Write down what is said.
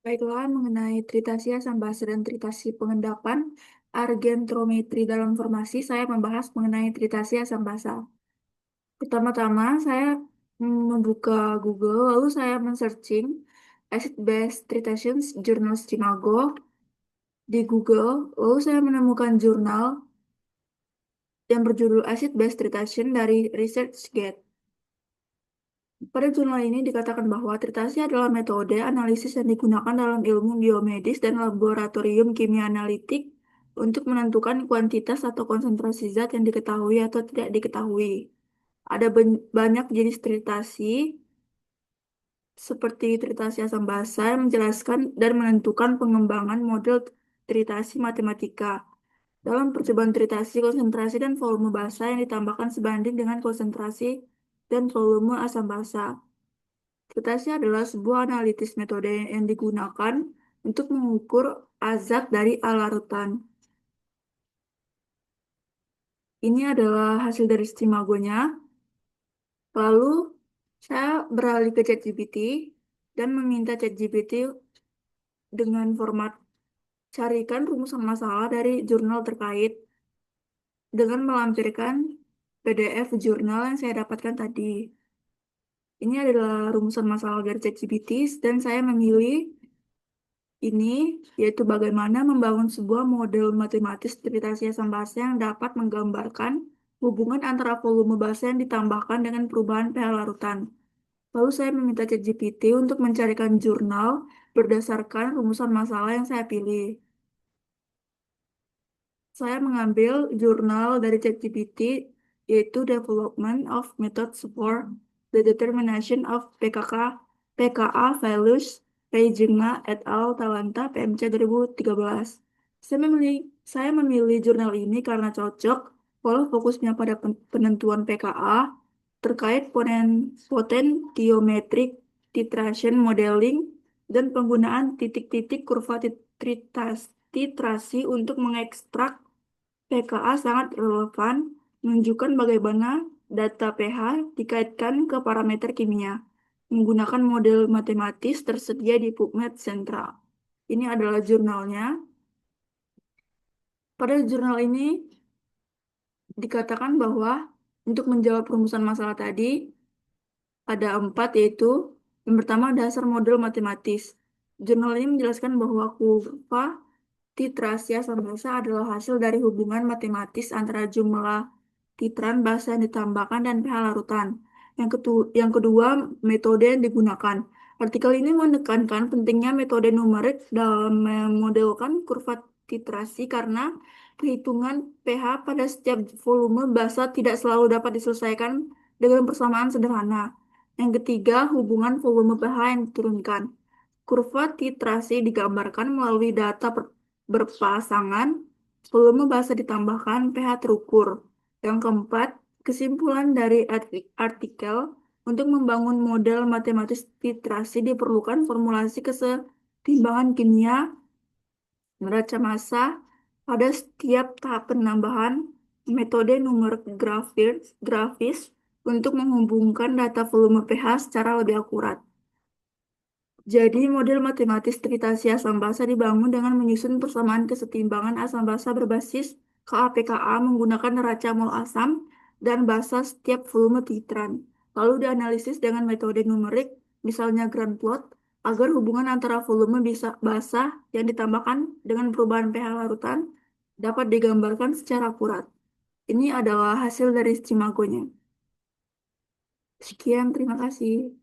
Baiklah, mengenai tritasi asam basa dan tritasi pengendapan argentrometri dalam formasi, saya membahas mengenai tritasi asam basa. Pertama-tama, saya membuka Google, lalu saya men-searching acid-base tritations Journal Imago di Google, lalu saya menemukan jurnal yang berjudul Acid-base tritation dari ResearchGate. Pada jurnal ini dikatakan bahwa tritasi adalah metode analisis yang digunakan dalam ilmu biomedis dan laboratorium kimia analitik untuk menentukan kuantitas atau konsentrasi zat yang diketahui atau tidak diketahui. Ada banyak jenis tritasi, seperti tritasi asam basa yang menjelaskan dan menentukan pengembangan model tritasi matematika. Dalam percobaan tritasi, konsentrasi dan volume basa yang ditambahkan sebanding dengan konsentrasi dan volume asam basa. Tritasi adalah sebuah analitis metode yang digunakan untuk mengukur azat dari larutan. Ini adalah hasil dari Stimago-nya. Lalu, saya beralih ke ChatGPT dan meminta ChatGPT dengan format carikan rumusan masalah dari jurnal terkait dengan melampirkan PDF jurnal yang saya dapatkan tadi. Ini adalah rumusan masalah dari ChatGPT dan saya memilih ini, yaitu bagaimana membangun sebuah model matematis gravitasi asam basa yang dapat menggambarkan hubungan antara volume basa yang ditambahkan dengan perubahan pH larutan. Lalu saya meminta ChatGPT untuk mencarikan jurnal berdasarkan rumusan masalah yang saya pilih. Saya mengambil jurnal dari ChatGPT, yaitu Development of Methods for the Determination of PKA Values, Reijinga et al. Talanta PMC 2013. Saya memilih jurnal ini karena cocok, walau fokusnya pada penentuan PKA terkait potentiometric titration modeling dan penggunaan titik-titik kurva titrasi untuk mengekstrak PKA sangat relevan, menunjukkan bagaimana data pH dikaitkan ke parameter kimia menggunakan model matematis tersedia di PubMed Central. Ini adalah jurnalnya. Pada jurnal ini dikatakan bahwa untuk menjawab rumusan masalah tadi ada 4, yaitu yang pertama dasar model matematis. Jurnal ini menjelaskan bahwa kurva titrasi asam basa adalah hasil dari hubungan matematis antara jumlah titran basa yang ditambahkan dan pH larutan. Yang kedua, metode yang digunakan. Artikel ini menekankan pentingnya metode numerik dalam memodelkan kurva titrasi karena perhitungan pH pada setiap volume basa tidak selalu dapat diselesaikan dengan persamaan sederhana. Yang ketiga, hubungan volume pH yang diturunkan. Kurva titrasi digambarkan melalui data berpasangan, volume basa ditambahkan, pH terukur. Yang keempat, kesimpulan dari artikel untuk membangun model matematis titrasi diperlukan formulasi kesetimbangan kimia neraca massa pada setiap tahap penambahan metode numerik grafis untuk menghubungkan data volume pH secara lebih akurat. Jadi, model matematis tritasi asam basa dibangun dengan menyusun persamaan kesetimbangan asam basa berbasis KA-PKA menggunakan neraca mol asam dan basa setiap volume titran. Lalu dianalisis dengan metode numerik, misalnya grand plot, agar hubungan antara volume basa yang ditambahkan dengan perubahan pH larutan dapat digambarkan secara akurat. Ini adalah hasil dari Stimago-nya. Sekian, terima kasih.